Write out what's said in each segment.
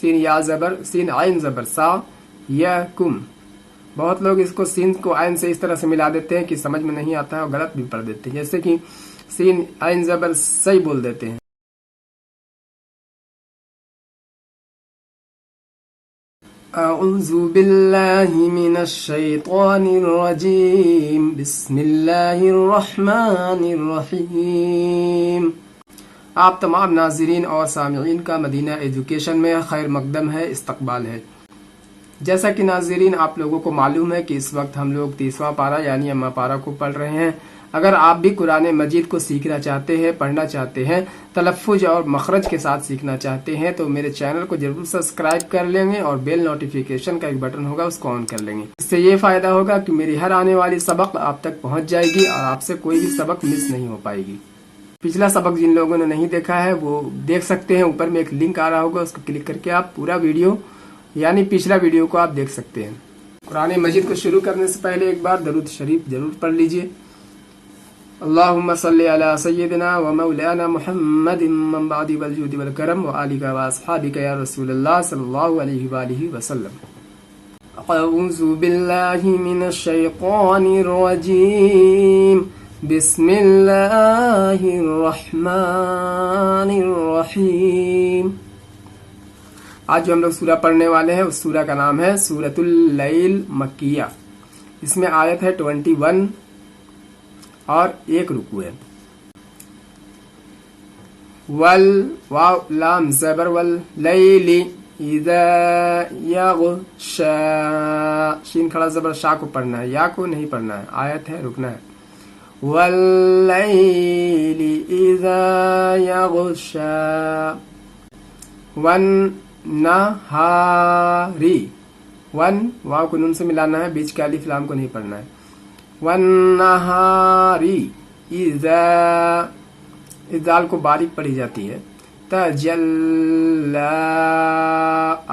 سین یا زبر سین عین زبر سا یکم. بہت لوگ اس کو سین کو عین سے اس طرح سے ملا دیتے ہیں کہ سمجھ میں نہیں آتا ہے اور غلط بھی پڑھ دیتے ہیں، جیسے کہ سین عین زبر صحیح بول دیتے ہیں. اعوذ باللہ من الشیطان الرجیم بسم اللہ الرحمن الرحیم. آپ تمام ناظرین اور سامعین کا مدینہ ایجوکیشن میں خیر مقدم ہے، استقبال ہے. جیسا کہ ناظرین آپ لوگوں کو معلوم ہے کہ اس وقت ہم لوگ 30واں پارہ یعنی اما پارہ کو پڑھ رہے ہیں. اگر آپ بھی قرآن مجید کو سیکھنا چاہتے ہیں، پڑھنا چاہتے ہیں، تلفظ اور مخرج کے ساتھ سیکھنا چاہتے ہیں تو میرے چینل کو ضرور سبسکرائب کر لیں گے اور بیل نوٹیفیکیشن کا ایک بٹن ہوگا اس کو آن کر لیں گے. اس سے یہ فائدہ ہوگا کہ میری ہر آنے والی سبق آپ تک پہنچ جائے گی اور آپ سے کوئی بھی سبق مس نہیں ہو پائے گی. پچھلا سبق جن لوگوں نے نہیں دیکھا ہے وہ دیکھ سکتے ہیں، اوپر میں ایک لنک آ رہا ہوگا، اس کو کلک کر کے آپ پورا ویڈیو یعنی پچھلا ویڈیو کو آپ دیکھ سکتے ہیں. قرآن مجید کو شروع کرنے سے پہلے ایک بار درود شریف ضرور پڑھ لیجئے. اللہم صلی علی سیدنا و مولانا محمد من بعد والجود والکرم و آلک و اصحابک یا رسول اللہ صلی اللہ علیہ وآلہ وسلم. اعوذ باللہ من الشیطان الرجیم بسم اللہ الرحمن الرحیم. آج جو ہم لوگ سورہ پڑھنے والے ہیں اس سورہ کا نام ہے سورۃ اللیل مکیہ. اس میں آیت ہے 21 اور ایک رکوع ہے. ول واو لام زبر ول لیل اذا یغشا. شین کھڑا زبر شا کو پڑھنا ہے، یا کو نہیں پڑھنا ہے. آیت ہے، رکنا ہے. واللیل اذا یغشا. ون نہاری. ون واو کو نون سے ملانا ہے، بیچ کے الف لام کو نہیں پڑھنا ہے. والنہاری اذا ازال کو باریک پڑھی جاتی ہے. تجلی.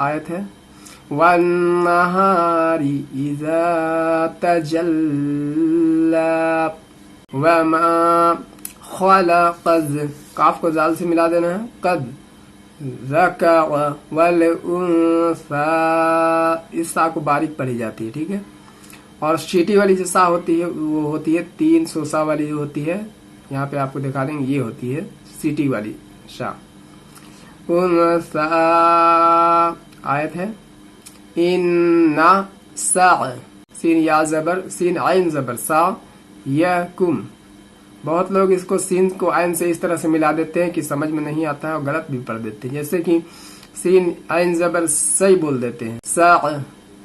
آیت ہے والنہاری اذا تجلی. وما خلق. کاف کو زال سے ملا دینا ہے. قد ذکر والانثی. اس سا کو باریک پڑھی جاتی ہے، ٹھیک ہے. اور چیٹی والی جو سا ہوتی ہے وہ ہوتی ہے 3 سوسا والی جو ہوتی ہے، یہاں پہ آپ کو دکھا دیں گے، یہ ہوتی ہے سیٹی والی شا. انثی. آیت ہے انا سا. سین یا زبر سین عین زبر سا یکم. بہت لوگ اس کو سین کو عین سے اس طرح سے ملا دیتے ہیں کہ سمجھ میں نہیں آتا ہے اور غلط بھی پڑھ دیتے ہیں، جیسے کہ سین عین زبر صحیح بول دیتے ہیں. سا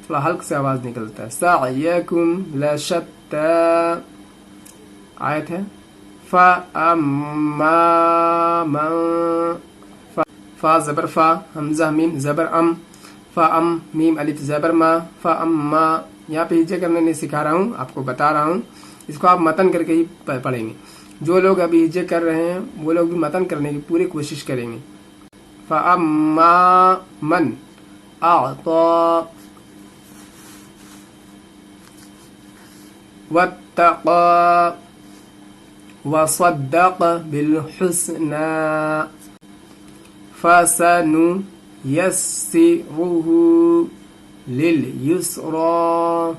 تھوڑا حلق سے آواز نکلتا ہے. سعیکم لشتی. آیت ہے فاما من. فا زبر فا حمزہ میم زبر ام. فام میم الف زبر ما. فاما. یہاں پہ ہجے کرنے نہیں سکھا رہا ہوں، آپ کو بتا رہا ہوں. اس کو آپ متن کر کے ہی پڑھیں گے. جو لوگ ابھی ہجے کر رہے ہیں وہ لوگ بھی متن کرنے کی پوری کوشش کریں گے. فاما من اعطا واتقى وصدق بالحسنى فسنيسره لليسرى.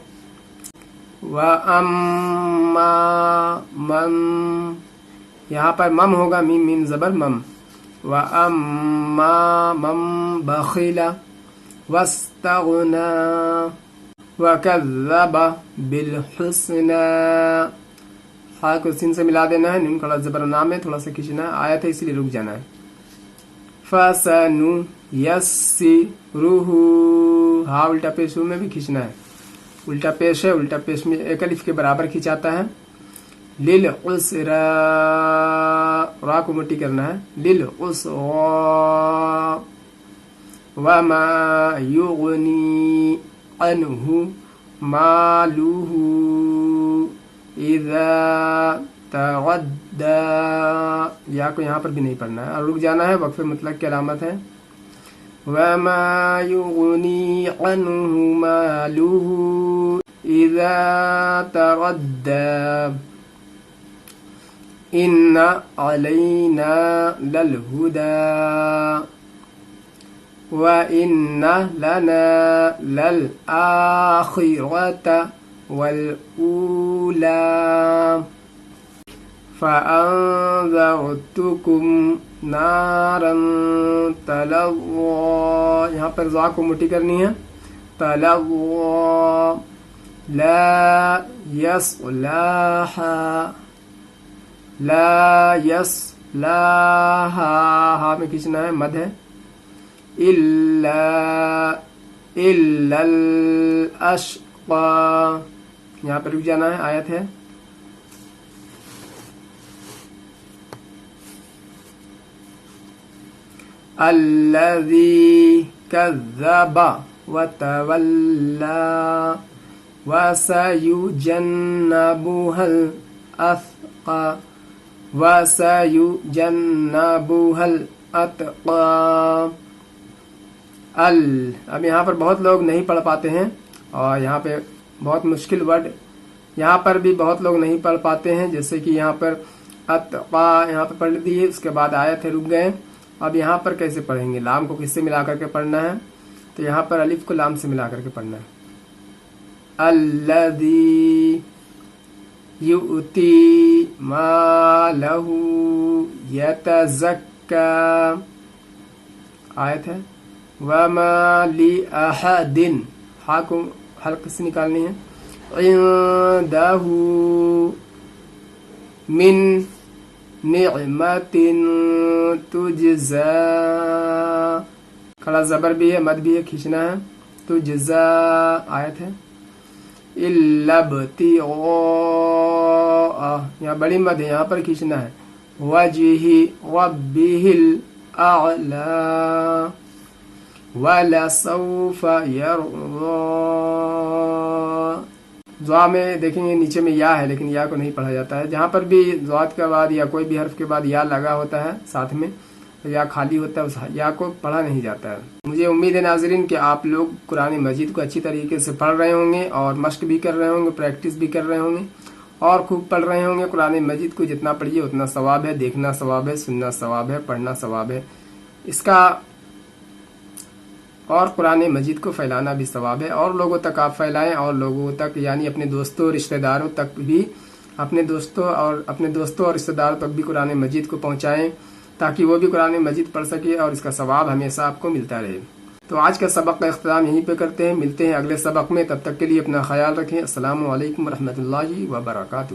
وأما من. یہاں پر مم ہوگا، میم میم زبر مم. وأما من بخل واستغنى وَكَذَّبَ بِالْحُسْنَى. ہاں کو سین سے ملا دینا ہے، نون کھڑا زبر نام ہے، تھوڑا سا کھینچنا ہے. آیت ہے اسی لیے رک جانا ہے. فَسَنُيَسِّرُهُ. ہاں الٹا پیش میں بھی کھینچنا ہے. الٹا پیش ہے، الٹا پیش میں ایک الف کے برابر کھینچاتا ہے. لِلْعُسْرَى. را کو مٹی کرنا ہے. لِلْعُسْرَى. وَمَا يُغْنِي عنہ مالہ اذا تغدى. یا کو یہاں پر بھی نہیں پڑھنا ہے اور رک جانا ہے، وقف مطلق کی علامت ہے. وما یغنی عنہ مالہ اذا تغدى. ان علینا للہدى. وَإِنَّ لَنَا لَلْآخِرَةَ وَالْأُولَى فَأَنذَرْتُكُمْ نَارًا تَلَظَّى، یہاں پر ذا کو موٹی کرنی ہے، تَلَظَّى لَا يَصْلَاهَا، لا يَصْلَاهَا، ہاں میں کھینچنا ہے، مد ہے، إِلَّا الْأَشْقَى، یہاں پر رک جانا ہے، آیت ہے الَّذِي كَذَّبَ وَتَوَلَّى وَسَيُجَنَّبُهَا الْأَتْقَى وَسَيُجَنَّبُهَا الْأَتْقَى۔ اب یہاں پر بہت لوگ نہیں پڑھ پاتے ہیں، اور یہاں پہ بہت مشکل ورڈ یہاں پر بھی بہت لوگ نہیں پڑھ پاتے ہیں، جیسے کہ یہاں پر اتقا یہاں پہ پڑھ دیے، اس کے بعد آیت ہے، رک گئے۔ اب یہاں پر کیسے پڑھیں گے؟ لام کو کس سے ملا کر کے پڑھنا ہے؟ تو یہاں پر الف کو لام سے ملا کر کے پڑھنا ہے، الذی یؤتی مالہ یتزکی، آیت ہے وما لأحد، ہا کو حلق سے نکالنی ہے، عندہ من نعمت تجزا، کھڑا زبر بھی ہے، مد بھی ہے، کھینچنا ہے، تجزا، آیت ہے الا ابتغاء، یہاں بڑی مد ہے، یہاں پر کھینچنا ہے، وجہ ربہ الاعلی ولسوف یرضی، دعا میں دیکھیں گے نیچے میں یا ہے، لیکن یا کو نہیں پڑھا جاتا ہے، جہاں پر بھی ذات کے بعد یا کوئی بھی حرف کے بعد یا لگا ہوتا ہے ساتھ میں، تو یا خالی ہوتا ہے، اس یا کو پڑھا نہیں جاتا ہے۔ مجھے امید ہے ناظرین کہ آپ لوگ قرآن مجید کو اچھی طریقے سے پڑھ رہے ہوں گے، اور مشق بھی کر رہے ہوں گے، پریکٹس بھی کر رہے ہوں گے، اور خوب پڑھ رہے ہوں گے۔ قرآن مجید کو جتنا پڑھیے اتنا ثواب ہے، دیکھنا ثواب ہے، سننا ثواب ہے، پڑھنا ثواب ہے اس کا، اور قرآن مجید کو پھیلانا بھی ثواب ہے، اور لوگوں تک آپ پھیلائیں، اور لوگوں تک یعنی اپنے دوستوں رشتہ داروں تک بھی، اپنے دوستوں اور رشتہ داروں تک بھی قرآن مجید کو پہنچائیں، تاکہ وہ بھی قرآن مجید پڑھ سکے اور اس کا ثواب ہمیشہ آپ کو ملتا رہے۔ تو آج کا سبق کا اختتام یہیں پہ کرتے ہیں، ملتے ہیں اگلے سبق میں، تب تک کے لیے اپنا خیال رکھیں۔ السلام علیکم ورحمۃ اللہ وبرکاتہ۔